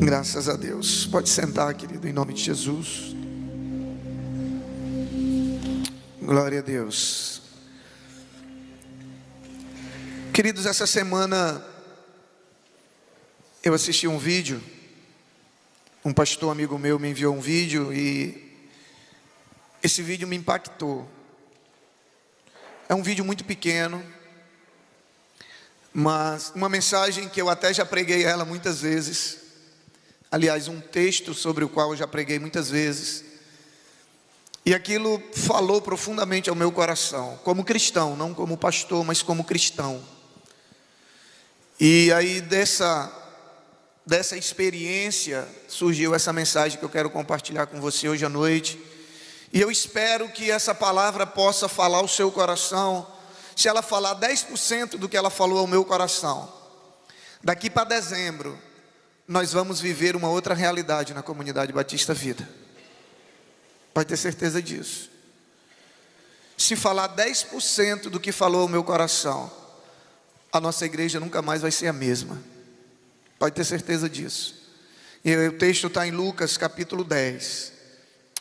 Graças a Deus. Pode sentar, querido, em nome de Jesus. Glória a Deus. Queridos, essa semana eu assisti um vídeo. Um pastor amigo meu me enviou um vídeo e esse vídeo me impactou. É um vídeo muito pequeno, mas uma mensagem que eu até já preguei ela muitas vezes. Aliás, um texto sobre o qual eu já preguei muitas vezes. E aquilo falou profundamente ao meu coração, como cristão, não como pastor, mas como cristão. E aí dessa experiência surgiu essa mensagem que eu quero compartilhar com você hoje à noite. E eu espero que essa palavra possa falar ao seu coração. Se ela falar 10% do que ela falou ao meu coração, daqui para dezembro nós vamos viver uma outra realidade na comunidade Batista Vida. Pode ter certeza disso. Se falar 10% do que falou ao meu coração, a nossa igreja nunca mais vai ser a mesma. Pode ter certeza disso. E o texto está em Lucas capítulo 10,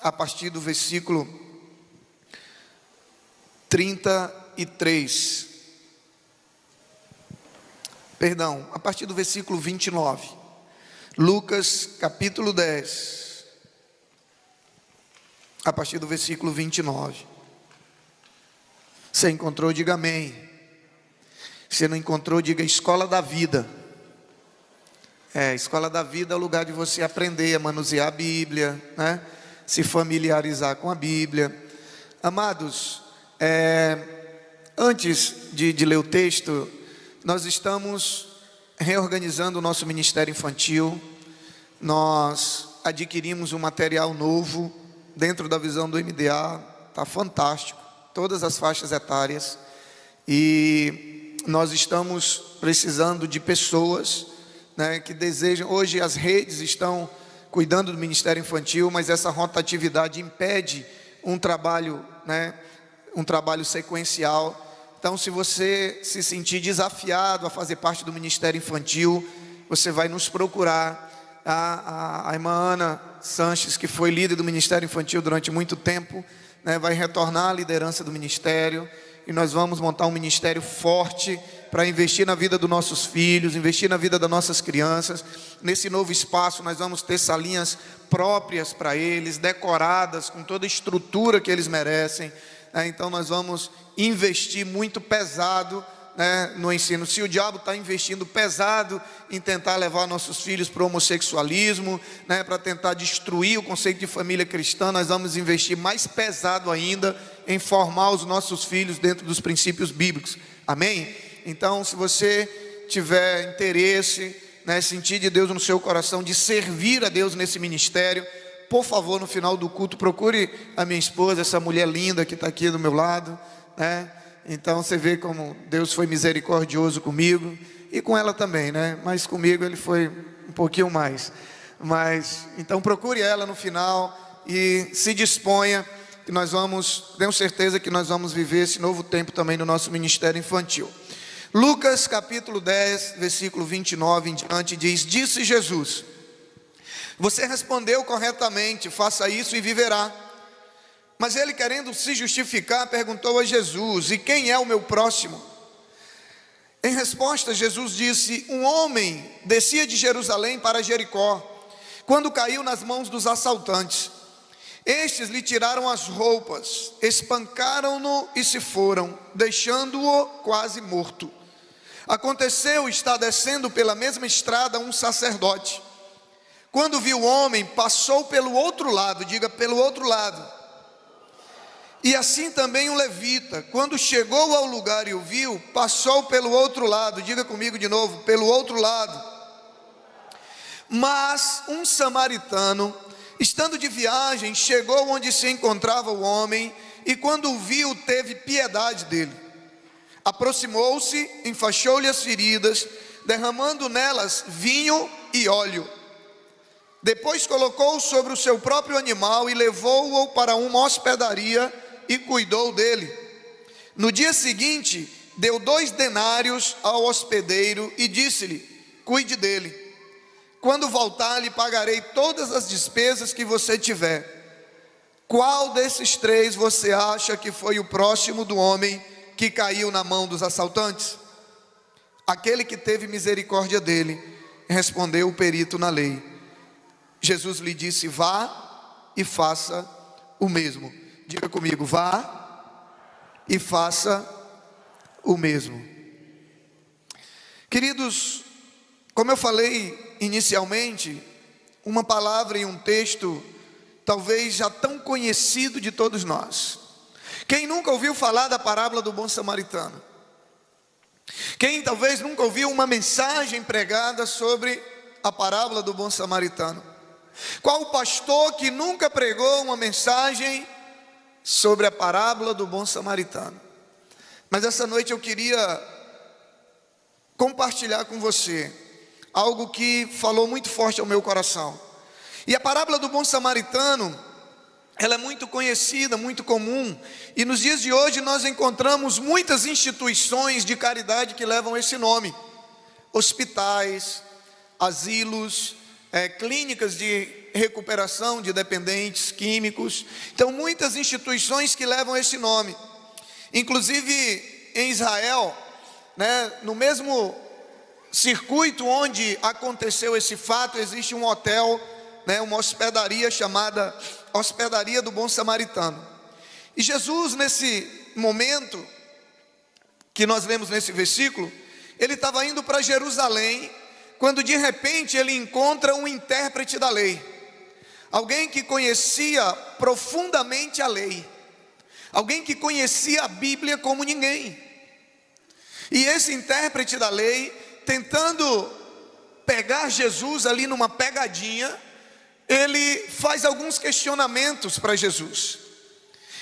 a partir do versículo 33. Perdão, a partir do versículo 29. Lucas capítulo 10, a partir do versículo 29. Você encontrou, diga amém. Se não encontrou, diga escola da vida. Escola da vida é o lugar de você aprender a manusear a Bíblia, né? Se familiarizar com a Bíblia. Amados, antes de ler o texto, nós estamos reorganizando o nosso ministério infantil. Nós adquirimos um material novo dentro da visão do MDA, está fantástico, todas as faixas etárias. E nós estamos precisando de pessoas, né, que desejam. Hoje as redes estão cuidando do ministério infantil, mas essa rotatividade impede um trabalho, né, um trabalho sequencial. Então, se você se sentir desafiado a fazer parte do ministério infantil, você vai nos procurar. A irmã Ana Sanches, que foi líder do ministério infantil durante muito tempo, né, vai retornar à liderança do ministério. E nós vamos montar um ministério forte para investir na vida dos nossos filhos, investir na vida das nossas crianças. Nesse novo espaço nós vamos ter salinhas próprias para eles, decoradas com toda a estrutura que eles merecem. Então nós vamos investir muito pesado, né, no ensino. Se o diabo está investindo pesado em tentar levar nossos filhos para o homossexualismo, né, para tentar destruir o conceito de família cristã, nós vamos investir mais pesado ainda em formar os nossos filhos dentro dos princípios bíblicos. Amém? Então, se você tiver interesse, né, sentir de Deus no seu coração de servir a Deus nesse ministério, por favor, no final do culto, procure a minha esposa, essa mulher linda que está aqui do meu lado, né? Então você vê como Deus foi misericordioso comigo e com ela também, né? Mas comigo ele foi um pouquinho mais. Mas então procure ela no final e se disponha, que nós vamos, tenho certeza que nós vamos viver esse novo tempo também no nosso ministério infantil. Lucas capítulo 10, versículo 29 em diante diz: disse Jesus: você respondeu corretamente, faça isso e viverá. Mas ele, querendo se justificar, perguntou a Jesus: e quem é o meu próximo? Em resposta, Jesus disse: um homem descia de Jerusalém para Jericó, quando caiu nas mãos dos assaltantes. Estes lhe tiraram as roupas, espancaram-no e se foram, deixando-o quase morto. Aconteceu estar descendo pela mesma estrada um sacerdote. Quando viu o homem, passou pelo outro lado, diga pelo outro lado. E assim também um levita, quando chegou ao lugar e o viu, passou pelo outro lado, diga comigo de novo, pelo outro lado. Mas um samaritano, estando de viagem, chegou onde se encontrava o homem, e quando o viu, teve piedade dele. Aproximou-se, enfaixou-lhe as feridas, derramando nelas vinho e óleo. Depois colocou-o sobre o seu próprio animal e levou-o para uma hospedaria e cuidou dele. No dia seguinte, deu 2 denários ao hospedeiro e disse-lhe: cuide dele. quando voltar, lhe pagarei todas as despesas que você tiver. Qual desses três você acha que foi o próximo do homem que caiu na mão dos assaltantes? Aquele que teve misericórdia dele, respondeu o perito na lei. Jesus lhe disse: vá e faça o mesmo. Diga comigo: vá e faça o mesmo. Queridos, como eu falei inicialmente, uma palavra e um texto talvez já tão conhecido de todos nós. Quem nunca ouviu falar da parábola do bom samaritano? Quem talvez nunca ouviu uma mensagem pregada sobre a parábola do bom samaritano? Qual o pastor que nunca pregou uma mensagem sobre a parábola do bom samaritano? Mas essa noite eu queria compartilhar com você algo que falou muito forte ao meu coração. E a parábola do bom samaritano, ela é muito conhecida, muito comum, e nos dias de hoje nós encontramos muitas instituições de caridade que levam esse nome: hospitais, asilos, clínicas de recuperação de dependentes químicos. Então, muitas instituições que levam esse nome. Inclusive em Israel, no mesmo circuito onde aconteceu esse fato, existe um hotel, uma hospedaria chamada Hospedaria do Bom Samaritano. E Jesus, nesse momento que nós lemos nesse versículo, ele estava indo para Jerusalém, quando de repente ele encontra um intérprete da lei, alguém que conhecia profundamente a lei, alguém que conhecia a Bíblia como ninguém. E esse intérprete da lei, tentando pegar Jesus ali numa pegadinha, ele faz alguns questionamentos para Jesus.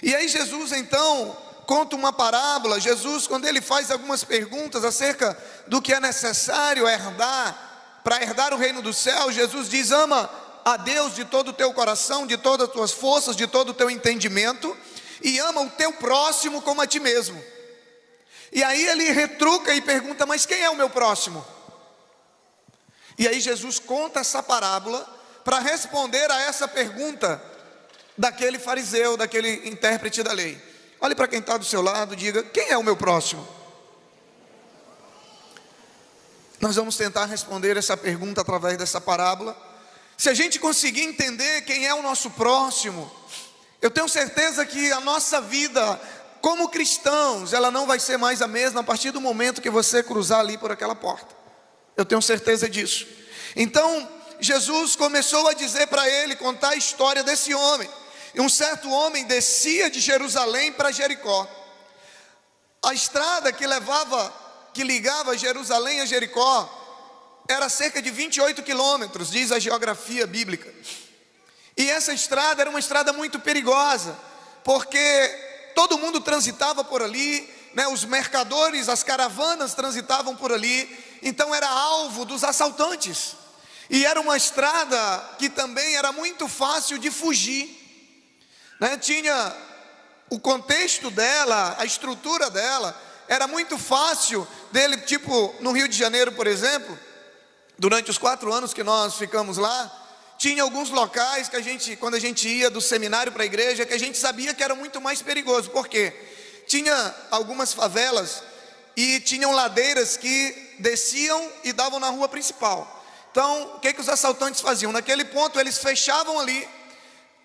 E aí Jesus então conta uma parábola. Jesus, quando ele faz algumas perguntas acerca do que é necessário herdar, para herdar o reino do céu, Jesus diz: ama a Deus de todo o teu coração, de todas as tuas forças, de todo o teu entendimento, e ama o teu próximo como a ti mesmo. E aí ele retruca e pergunta: mas quem é o meu próximo? E aí Jesus conta essa parábola para responder a essa pergunta daquele fariseu, daquele intérprete da lei. Olhe para quem está do seu lado e diga: quem é o meu próximo? Nós vamos tentar responder essa pergunta através dessa parábola. Se a gente conseguir entender quem é o nosso próximo, eu tenho certeza que a nossa vida como cristãos, ela não vai ser mais a mesma a partir do momento que você cruzar ali por aquela porta. Eu tenho certeza disso. Então Jesus começou a dizer para ele, contar a história desse homem. E um certo homem descia de Jerusalém para Jericó. A estrada que ligava Jerusalém a Jericó era cerca de 28 quilômetros, diz a geografia bíblica. E essa estrada era uma estrada muito perigosa, porque todo mundo transitava por ali, os mercadores, as caravanas transitavam por ali. Então era alvo dos assaltantes. E era uma estrada que também era muito fácil de fugir, Tinha o contexto dela, a estrutura dela, era muito fácil dele, tipo no Rio de Janeiro, por exemplo, durante os 4 anos que nós ficamos lá, tinha alguns locais que quando a gente ia do seminário para a igreja, que a gente sabia que era muito mais perigoso. Por quê? Tinha algumas favelas e tinham ladeiras que desciam e davam na rua principal. Então, o que os assaltantes faziam? Naquele ponto, eles fechavam ali,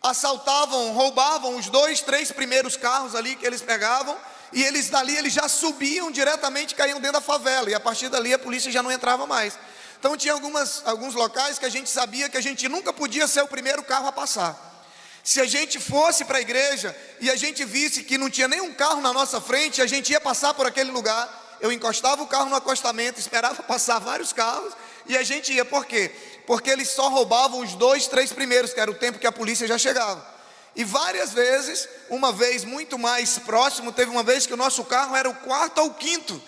assaltavam, roubavam os 2, 3 primeiros carros ali que eles pegavam, e eles já subiam diretamente, caíam dentro da favela, e a partir dali a polícia já não entrava mais. Então tinha alguns locais que a gente sabia que a gente nunca podia ser o primeiro carro a passar. Se a gente fosse para a igreja e a gente visse que não tinha nenhum carro na nossa frente, a gente ia passar por aquele lugar, eu encostava o carro no acostamento, esperava passar vários carros, e a gente ia. Por quê? Porque eles só roubavam os 2, 3 primeiros, que era o tempo que a polícia já chegava. E várias vezes, uma vez muito mais próximo, teve uma vez que o nosso carro era o 4º ou 5º.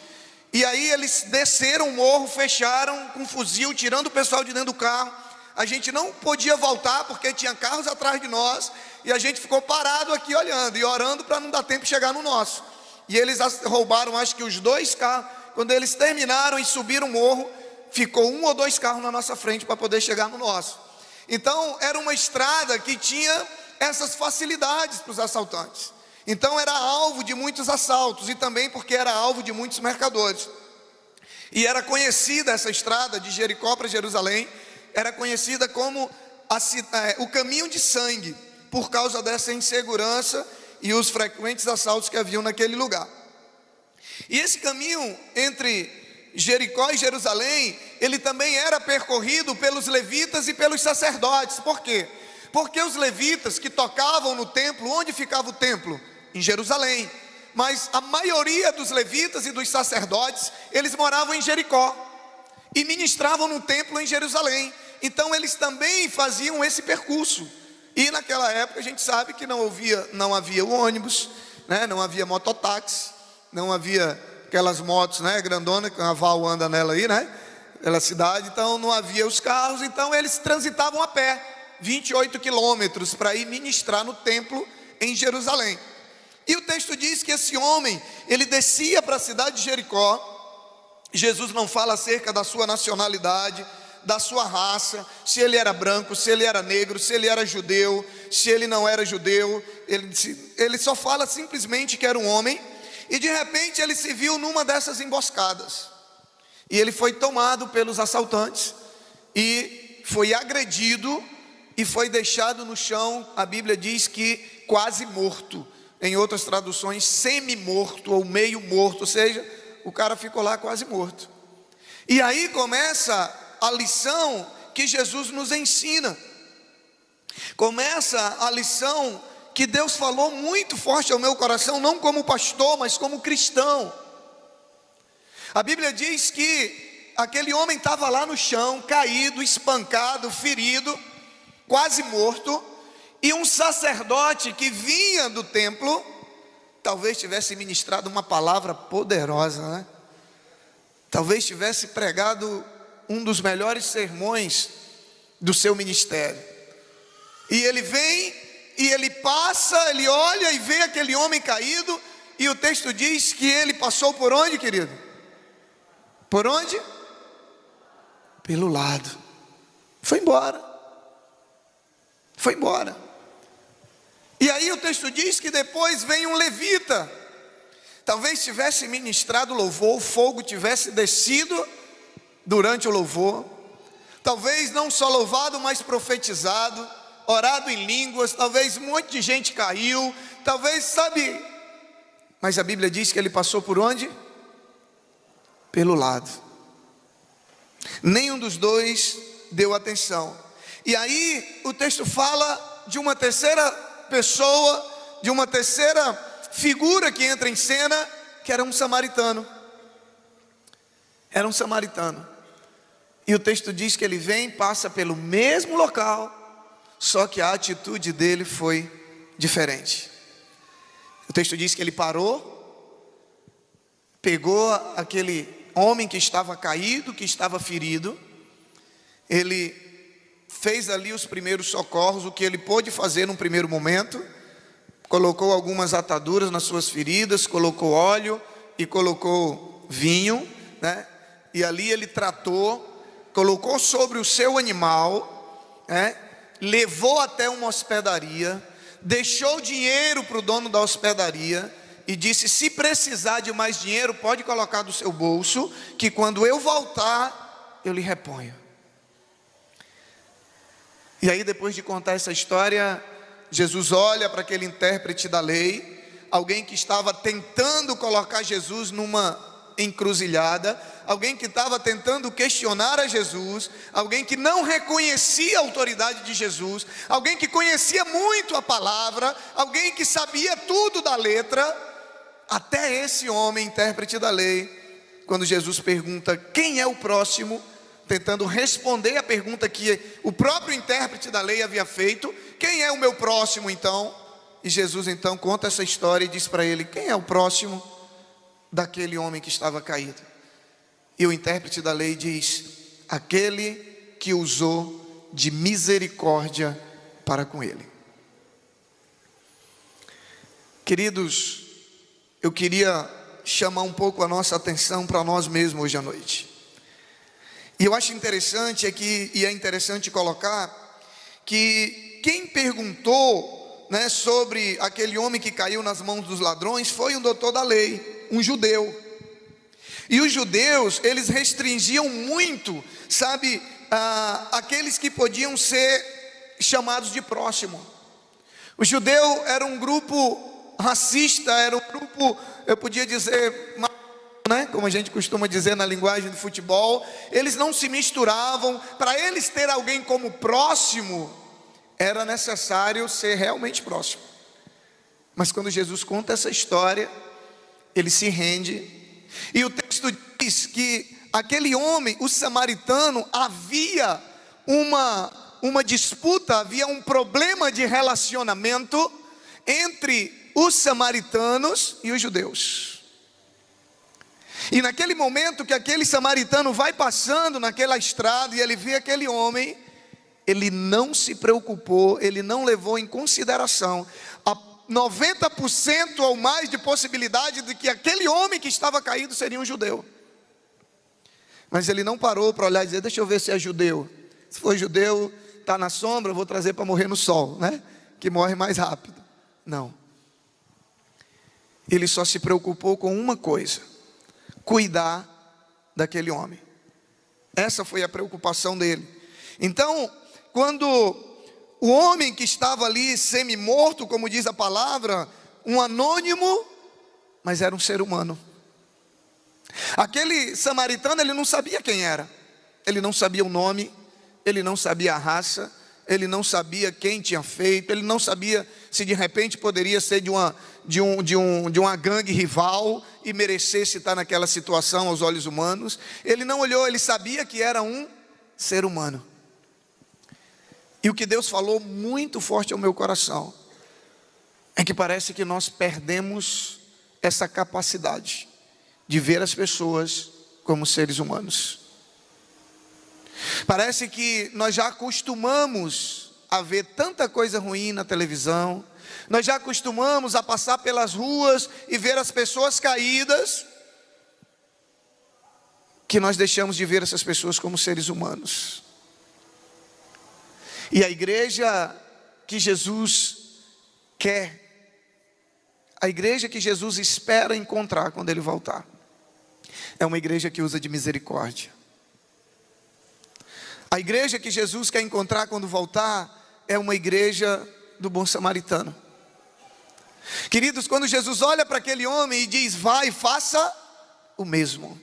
E aí eles desceram o morro, fecharam com um fuzil, tirando o pessoal de dentro do carro. A gente não podia voltar porque tinha carros atrás de nós, e a gente ficou parado aqui olhando e orando para não dar tempo de chegar no nosso. E eles roubaram acho que os 2 carros. Quando eles terminaram e subiram o morro, ficou 1 ou 2 carros na nossa frente para poder chegar no nosso. Então era uma estrada que tinha essas facilidades para os assaltantes. Então era alvo de muitos assaltos, e também porque era alvo de muitos mercadores. E era conhecida essa estrada de Jericó para Jerusalém, era conhecida como o caminho de sangue, por causa dessa insegurança e os frequentes assaltos que haviam naquele lugar. E esse caminho entre Jericó e Jerusalém, ele também era percorrido pelos levitas e pelos sacerdotes. Por quê? Porque os levitas que tocavam no templo, onde ficava o templo? Em Jerusalém. Mas a maioria dos levitas e dos sacerdotes, eles moravam em Jericó e ministravam no templo em Jerusalém. Então eles também faziam esse percurso. E naquela época a gente sabe que não havia o ônibus, né? Não havia mototáxi, não havia aquelas motos, né, grandona, que a Val anda nela aí, né, pela cidade. Então não havia os carros, então eles transitavam a pé 28 quilômetros para ir ministrar no templo em Jerusalém. E o texto diz que esse homem, ele descia para a cidade de Jericó. Jesus não fala acerca da sua nacionalidade, da sua raça, se ele era branco, se ele era negro, se ele era judeu, se ele não era judeu. Ele só fala simplesmente que era um homem. E de repente ele se viu numa dessas emboscadas, e ele foi tomado pelos assaltantes, e foi agredido, e foi deixado no chão. A Bíblia diz que quase morto, em outras traduções semi-morto ou meio morto, ou seja, o cara ficou lá quase morto. E aí começa a lição que Jesus nos ensina, começa a lição que Deus falou muito forte ao meu coração, não como pastor, mas como cristão. A Bíblia diz que aquele homem estava lá no chão, caído, espancado, ferido, quase morto, e um sacerdote que vinha do templo, talvez tivesse ministrado uma palavra poderosa, né? Talvez tivesse pregado um dos melhores sermões do seu ministério. E ele vem, e ele passa, ele olha e vê aquele homem caído, e o texto diz que ele passou por onde, querido? Por onde? Pelo lado. Foi embora. Foi embora. E aí o texto diz que depois vem um levita. Talvez tivesse ministrado louvor, o fogo tivesse descido durante o louvor. Talvez não só louvado, mas profetizado, orado em línguas. Talvez um monte de gente caiu, talvez, sabe. Mas a Bíblia diz que ele passou por onde? Pelo lado. Nenhum dos dois deu atenção. E aí o texto fala de uma terceira pessoa, de uma terceira figura que entra em cena, que era um samaritano. Era um samaritano. E o texto diz que ele vem, passa pelo mesmo local, só que a atitude dele foi diferente. O texto diz que ele parou, pegou aquele homem que estava caído, que estava ferido, ele fez ali os primeiros socorros, o que ele pôde fazer num primeiro momento, colocou algumas ataduras nas suas feridas, colocou óleo e colocou vinho, né? E ali ele tratou, colocou sobre o seu animal, né? Levou até uma hospedaria, deixou dinheiro para o dono da hospedaria e disse: se precisar de mais dinheiro, pode colocar do seu bolso, que quando eu voltar, eu lhe reponho. E aí, depois de contar essa história, Jesus olha para aquele intérprete da lei, alguém que estava tentando colocar Jesus numa encruzilhada, alguém que estava tentando questionar a Jesus, alguém que não reconhecia a autoridade de Jesus, alguém que conhecia muito a palavra, alguém que sabia tudo da letra. Até esse homem, intérprete da lei, quando Jesus pergunta quem é o próximo, tentando responder a pergunta que o próprio intérprete da lei havia feito: quem é o meu próximo então? E Jesus então conta essa história e diz para ele: quem é o próximo daquele homem que estava caído? E o intérprete da lei diz: aquele que usou de misericórdia para com ele. Queridos, eu queria chamar um pouco a nossa atenção para nós mesmos hoje à noite. E eu acho interessante aqui, e é interessante colocar, que quem perguntou, né, sobre aquele homem que caiu nas mãos dos ladrões foi um doutor da lei, um judeu. E os judeus, eles restringiam muito, sabe, aqueles que podiam ser chamados de próximo. O judeu era um grupo racista, era um grupo, eu podia dizer, né, como a gente costuma dizer na linguagem do futebol. Eles não se misturavam. Para eles ter alguém como próximo, era necessário ser realmente próximo. Mas quando Jesus conta essa história, ele se rende. E o texto diz que aquele homem, o samaritano, havia uma disputa, havia um problema de relacionamento entre os samaritanos e os judeus. E naquele momento que aquele samaritano vai passando naquela estrada e ele vê aquele homem, ele não se preocupou, ele não levou em consideração a 90% ou mais de possibilidade de que aquele homem que estava caído seria um judeu. Mas ele não parou para olhar e dizer: deixa eu ver se é judeu. Se for judeu, está na sombra, eu vou trazer para morrer no sol, né? Que morre mais rápido. Não. Ele só se preocupou com uma coisa: cuidar daquele homem. Essa foi a preocupação dele. Então, quando o homem que estava ali semi-morto, como diz a palavra, um anônimo, mas era um ser humano. Aquele samaritano, ele não sabia quem era. Ele não sabia o nome, ele não sabia a raça, ele não sabia quem tinha feito, ele não sabia se de repente poderia ser de uma gangue rival e merecesse estar naquela situação aos olhos humanos. Ele não olhou, ele sabia que era um ser humano. E o que Deus falou muito forte ao meu coração é que parece que nós perdemos essa capacidade de ver as pessoas como seres humanos. Parece que nós já acostumamos a ver tanta coisa ruim na televisão, nós já acostumamos a passar pelas ruas e ver as pessoas caídas, que nós deixamos de ver essas pessoas como seres humanos. E a igreja que Jesus quer, a igreja que Jesus espera encontrar quando Ele voltar, é uma igreja que usa de misericórdia. A igreja que Jesus quer encontrar quando voltar é uma igreja do bom samaritano. Queridos, quando Jesus olha para aquele homem e diz: vai, faça o mesmo.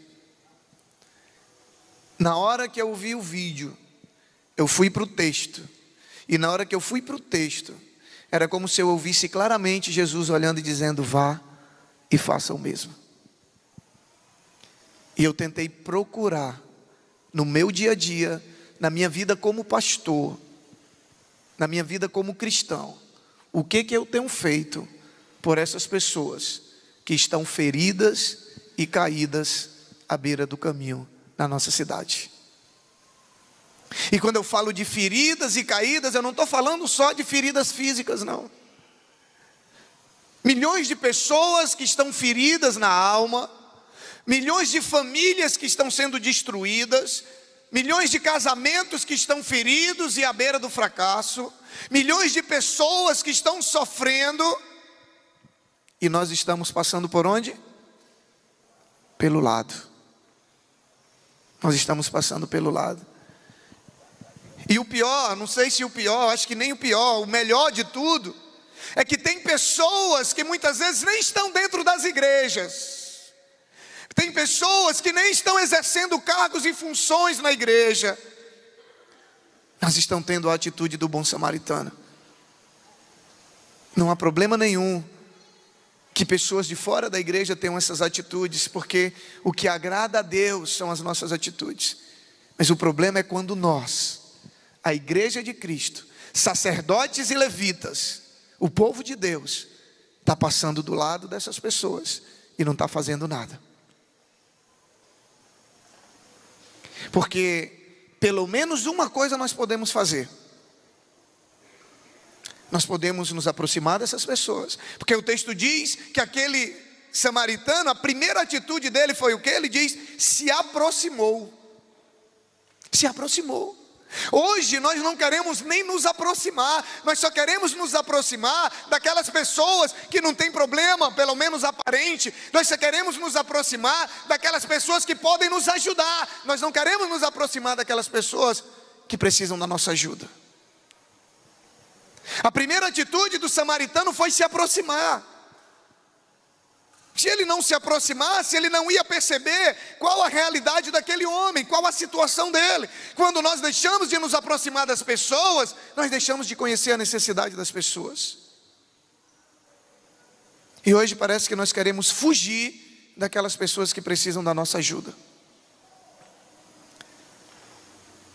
Na hora que eu vi o vídeo, eu fui para o texto. E na hora que eu fui para o texto, era como se eu ouvisse claramente Jesus olhando e dizendo: vá e faça o mesmo. E eu tentei procurar no meu dia a dia, na minha vida como pastor, na minha vida como cristão, o que eu tenho feito por essas pessoas que estão feridas e caídas à beira do caminho na nossa cidade. E quando eu falo de feridas e caídas, eu não estou falando só de feridas físicas, não. Milhões de pessoas que estão feridas na alma, milhões de famílias que estão sendo destruídas, milhões de casamentos que estão feridos e à beira do fracasso, milhões de pessoas que estão sofrendo, e nós estamos passando por onde? Pelo lado. Nós estamos passando pelo lado. E o pior, não sei se o pior, acho que nem o pior, o melhor de tudo, é que tem pessoas que muitas vezes nem estão dentro das igrejas. Tem pessoas que nem estão exercendo cargos e funções na igreja, mas estão tendo a atitude do bom samaritano. Não há problema nenhum que pessoas de fora da igreja tenham essas atitudes, porque o que agrada a Deus são as nossas atitudes. Mas o problema é quando nós, a igreja de Cristo, sacerdotes e levitas, o povo de Deus, está passando do lado dessas pessoas e não está fazendo nada. Porque pelo menos uma coisa nós podemos fazer: nós podemos nos aproximar dessas pessoas, porque o texto diz que aquele samaritano, a primeira atitude dele foi o que? Ele diz: se aproximou. Se aproximou. Hoje nós não queremos nem nos aproximar, nós só queremos nos aproximar daquelas pessoas que não tem problema, pelo menos aparente. Nós só queremos nos aproximar daquelas pessoas que podem nos ajudar. Nós não queremos nos aproximar daquelas pessoas que precisam da nossa ajuda. A primeira atitude do samaritano foi se aproximar. Se ele não se aproximasse, ele não ia perceber qual a realidade daquele homem, qual a situação dele. Quando nós deixamos de nos aproximar das pessoas, nós deixamos de conhecer a necessidade das pessoas. E hoje parece que nós queremos fugir daquelas pessoas que precisam da nossa ajuda.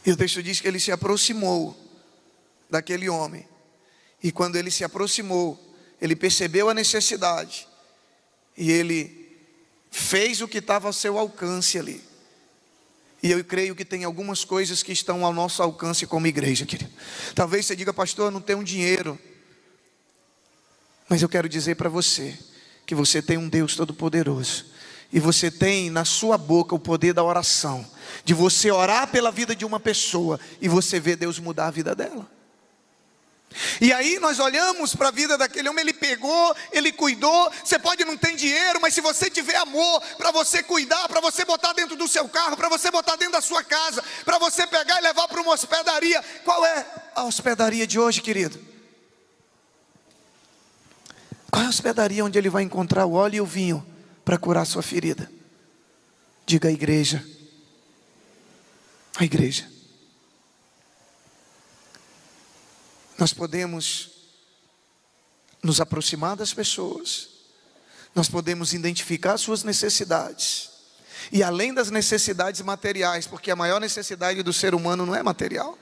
E o texto diz que ele se aproximou daquele homem. E quando ele se aproximou, ele percebeu a necessidade. E ele fez o que estava ao seu alcance ali. E eu creio que tem algumas coisas que estão ao nosso alcance como igreja, querido. Talvez você diga, pastor, eu não tenho dinheiro. Mas eu quero dizer para você que você tem um Deus todo-poderoso. E você tem na sua boca o poder da oração. De você orar pela vida de uma pessoa e você ver Deus mudar a vida dela. E aí nós olhamos para a vida daquele homem, ele pegou, ele cuidou. Você pode não ter dinheiro, mas se você tiver amor para você cuidar, para você botar dentro do seu carro, para você botar dentro da sua casa, para você pegar e levar para uma hospedaria. Qual é a hospedaria de hoje, querido? Qual é a hospedaria onde ele vai encontrar o óleo e o vinho para curar a sua ferida? Diga a igreja. A igreja. Nós podemos nos aproximar das pessoas, nós podemos identificar suas necessidades, e além das necessidades materiais, porque a maior necessidade do ser humano não é material,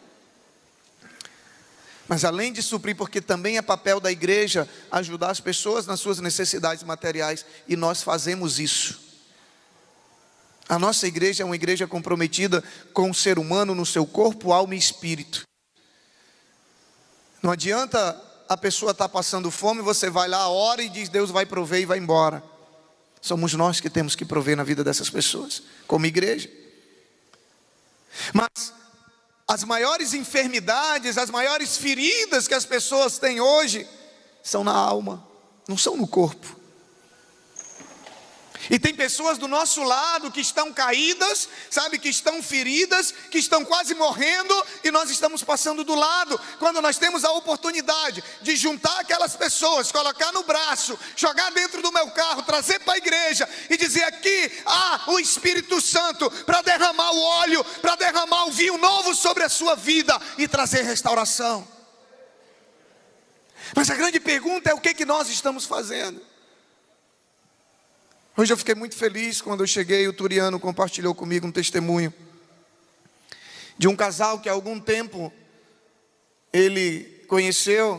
mas além de suprir, porque também é papel da igreja ajudar as pessoas nas suas necessidades materiais, e nós fazemos isso. A nossa igreja é uma igreja comprometida com o ser humano no seu corpo, alma e espírito. Não adianta a pessoa estar passando fome, você vai lá, ora e diz, Deus vai prover e vai embora. Somos nós que temos que prover na vida dessas pessoas, como igreja. Mas as maiores enfermidades, as maiores feridas que as pessoas têm hoje, são na alma, não são no corpo. E tem pessoas do nosso lado que estão caídas, sabe, que estão feridas, que estão quase morrendo, e nós estamos passando do lado, quando nós temos a oportunidade de juntar aquelas pessoas, colocar no braço, jogar dentro do meu carro, trazer para a igreja, e dizer aqui, o Espírito Santo, para derramar o óleo, para derramar o vinho novo sobre a sua vida, e trazer restauração. Mas a grande pergunta é, o que nós estamos fazendo? Hoje eu fiquei muito feliz quando eu cheguei, o Turiano compartilhou comigo um testemunho de um casal que há algum tempo ele conheceu,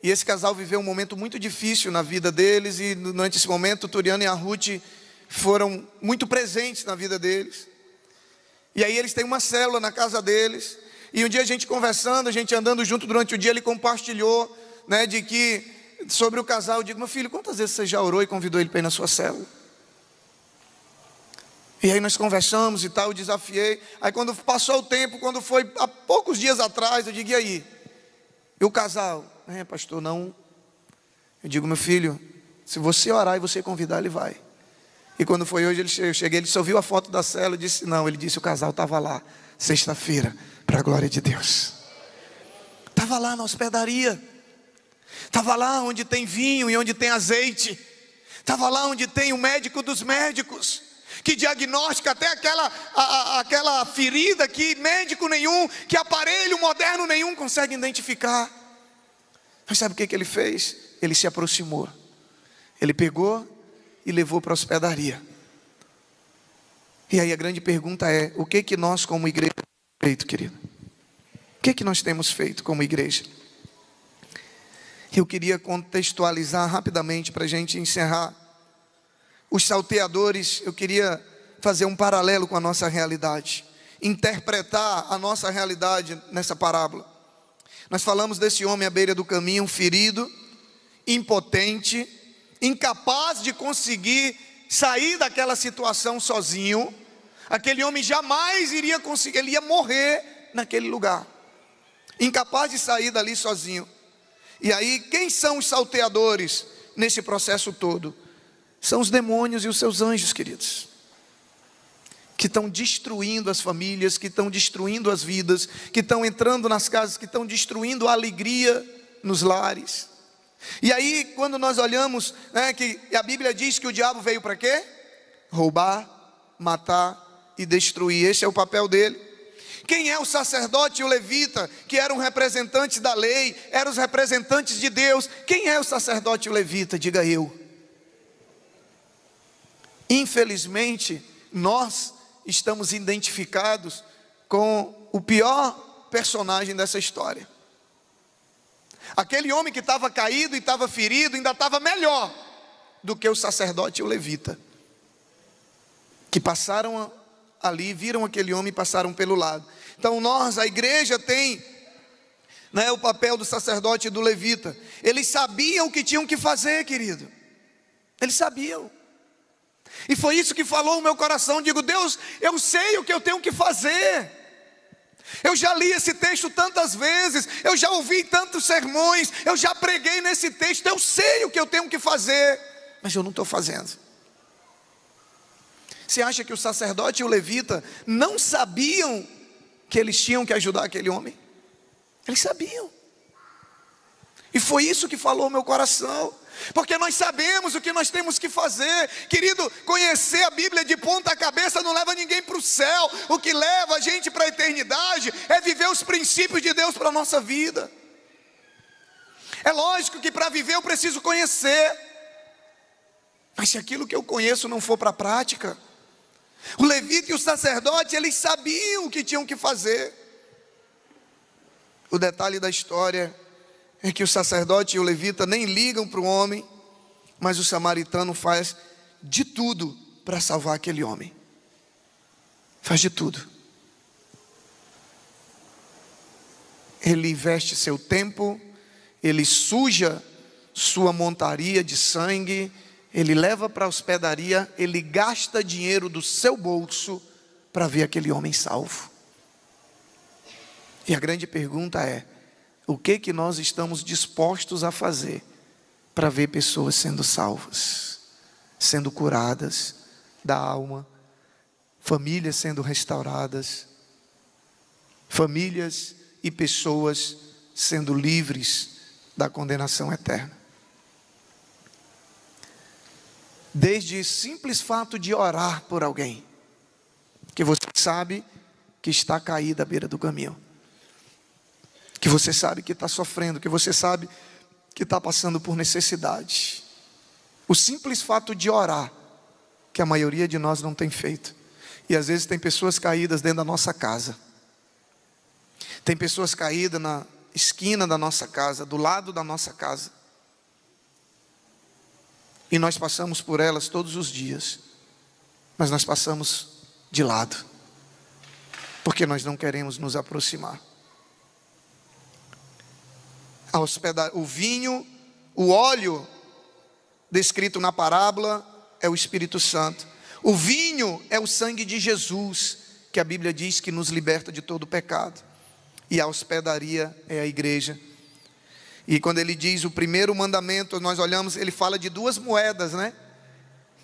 e esse casal viveu um momento muito difícil na vida deles, e durante esse momento o Turiano e a Ruth foram muito presentes na vida deles. E aí eles têm uma célula na casa deles, e um dia a gente conversando, a gente andando junto durante o dia, ele compartilhou, de que sobre o casal. Eu digo, meu filho, quantas vezes você já orou e convidou ele para ir na sua célula? E aí nós conversamos e tal, eu desafiei. Aí quando passou o tempo, quando foi há poucos dias atrás, eu digo, e aí? E o casal? Pastor, não. Eu digo, meu filho, se você orar e você convidar, ele vai. E quando foi hoje, eu cheguei, ele só viu a foto da célula e disse, não, ele disse, o casal estava lá, sexta-feira, para a glória de Deus. Estava lá na hospedaria. Estava lá onde tem vinho e onde tem azeite. Estava lá onde tem o médico dos médicos, que diagnostica até aquela ferida que médico nenhum, que aparelho moderno nenhum consegue identificar. Mas sabe o que ele fez? Ele se aproximou. Ele pegou e levou para a hospedaria. E aí a grande pergunta é, o que nós como igreja temos feito, querido? O que nós temos feito como igreja? Eu queria contextualizar rapidamente para a gente encerrar. Os salteadores, eu queria fazer um paralelo com a nossa realidade, interpretar a nossa realidade nessa parábola. Nós falamos desse homem à beira do caminho, ferido, impotente, incapaz de conseguir sair daquela situação sozinho, Aquele homem jamais iria conseguir, ele ia morrer naquele lugar, incapaz de sair dali sozinho. E aí, quem são os salteadores nesse processo todo? São os demônios e os seus anjos, queridos, que estão destruindo as famílias, que estão destruindo as vidas, que estão entrando nas casas, que estão destruindo a alegria nos lares. E aí, quando nós olhamos, que a Bíblia diz que o diabo veio para quê? Roubar, matar e destruir. Esse é o papel dele. Quem é o sacerdote e o levita, que eram representantes da lei, eram os representantes de Deus? Quem é o sacerdote e o levita? Diga eu. Infelizmente, nós estamos identificados com o pior personagem dessa história. Aquele homem que estava caído e estava ferido, ainda estava melhor do que o sacerdote e o levita, que passaram ali, viram aquele homem e passaram pelo lado. Então nós, a igreja, tem o papel do sacerdote e do levita. Eles sabiam o que tinham que fazer, querido. Eles sabiam. E foi isso que falou o meu coração. Digo, Deus, eu sei o que eu tenho que fazer. Eu já li esse texto tantas vezes, eu já ouvi tantos sermões, eu já preguei nesse texto, eu sei o que eu tenho que fazer, mas eu não estou fazendo. Você acha que o sacerdote e o levita não sabiam que eles tinham que ajudar aquele homem? Eles sabiam. E foi isso que falou o meu coração. Porque nós sabemos o que nós temos que fazer. Querido, conhecer a Bíblia de ponta cabeça não leva ninguém para o céu. O que leva a gente para a eternidade é viver os princípios de Deus para a nossa vida. É lógico que para viver eu preciso conhecer, mas se aquilo que eu conheço não for para a prática, o levita e o sacerdote, eles sabiam o que tinham que fazer. O detalhe da história é que o sacerdote e o levita nem ligam para o homem, mas o samaritano faz de tudo para salvar aquele homem. Faz de tudo. Ele investe seu tempo, ele suja sua montaria de sangue, ele leva para a hospedaria, ele gasta dinheiro do seu bolso para ver aquele homem salvo. E a grande pergunta é: o que nós estamos dispostos a fazer para ver pessoas sendo salvas, sendo curadas da alma, famílias sendo restauradas, famílias e pessoas sendo livres da condenação eterna? Desde o simples fato de orar por alguém que você sabe que está caído à beira do caminho, que você sabe que está sofrendo, que você sabe que está passando por necessidade. O simples fato de orar, que a maioria de nós não tem feito. E às vezes tem pessoas caídas dentro da nossa casa. Tem pessoas caídas na esquina da nossa casa, do lado da nossa casa. E nós passamos por elas todos os dias, mas nós passamos de lado, porque nós não queremos nos aproximar. O vinho, o óleo descrito na parábola é o Espírito Santo. O vinho é o sangue de Jesus, que a Bíblia diz que nos liberta de todo pecado. E a hospedaria é a igreja. E quando ele diz o primeiro mandamento, nós olhamos, ele fala de 2 moedas,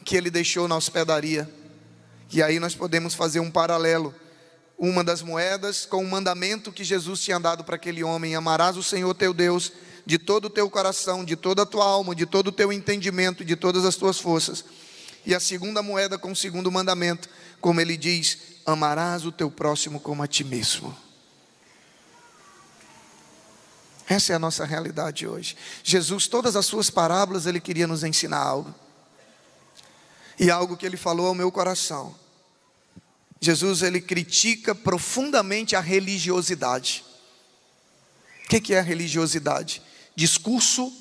que ele deixou na hospedaria. E aí nós podemos fazer um paralelo. Uma das moedas com o mandamento que Jesus tinha dado para aquele homem: amarás o Senhor teu Deus de todo o teu coração, de toda a tua alma, de todo o teu entendimento, de todas as tuas forças. E a segunda moeda com o segundo mandamento, como ele diz: amarás o teu próximo como a ti mesmo. Essa é a nossa realidade hoje. Jesus, todas as suas parábolas, ele queria nos ensinar algo. E algo que ele falou ao meu coração. Jesus, ele critica profundamente a religiosidade. O que é a religiosidade? Discurso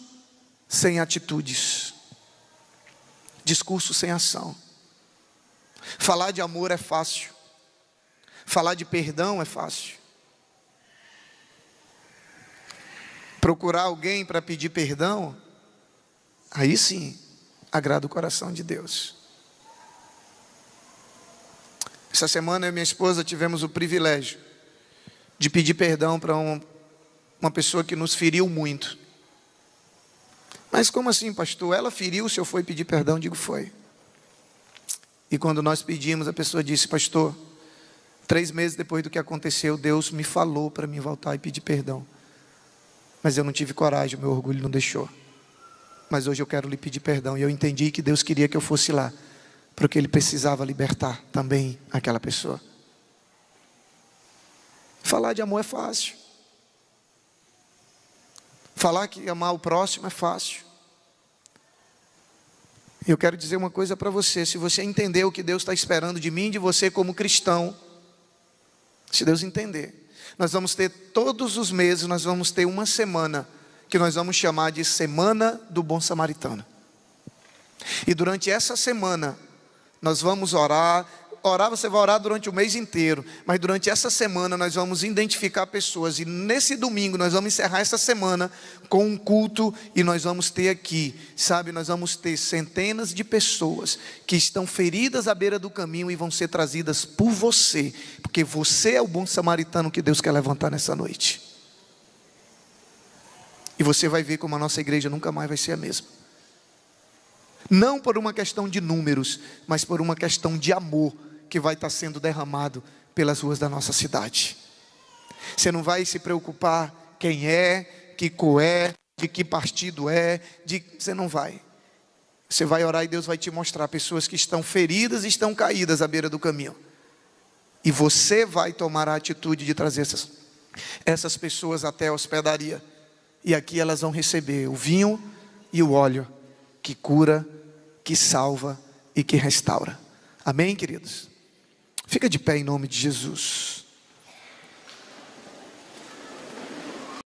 sem atitudes. Discurso sem ação. Falar de amor é fácil. Falar de perdão é fácil. Procurar alguém para pedir perdão, aí sim, agrada o coração de Deus. Essa semana eu e minha esposa tivemos o privilégio de pedir perdão para uma pessoa que nos feriu muito. Mas como assim, pastor? Ela feriu, o senhor foi pedir perdão? Digo, foi. E quando nós pedimos, a pessoa disse, pastor, 3 meses depois do que aconteceu, Deus me falou para mim voltar e pedir perdão. Mas eu não tive coragem, o meu orgulho não deixou. Mas hoje eu quero lhe pedir perdão. E eu entendi que Deus queria que eu fosse lá, porque Ele precisava libertar também aquela pessoa. Falar de amor é fácil. Falar que amar o próximo é fácil. Eu quero dizer uma coisa para você. Se você entender o que Deus está esperando de mim e de você como cristão, se Deus entender, nós vamos ter todos os meses, nós vamos ter uma semana que nós vamos chamar de Semana do Bom Samaritano. E durante essa semana nós vamos orar. Orar, você vai orar durante o mês inteiro, mas durante essa semana nós vamos identificar pessoas, e nesse domingo nós vamos encerrar essa semana com um culto, e nós vamos ter aqui, sabe, nós vamos ter centenas de pessoas que estão feridas à beira do caminho e vão ser trazidas por você, porque você é o bom samaritano que Deus quer levantar nessa noite. E você vai ver como a nossa igreja nunca mais vai ser a mesma. Não por uma questão de números, mas por uma questão de amor que vai estar sendo derramado pelas ruas da nossa cidade. Você não vai se preocupar quem é, que cor é, de que partido é, você não vai. Você vai orar e Deus vai te mostrar pessoas que estão feridas e estão caídas à beira do caminho. E você vai tomar a atitude de trazer essas pessoas até a hospedaria. E aqui elas vão receber o vinho e o óleo que cura, que salva e que restaura. Amém, queridos? Fica de pé em nome de Jesus.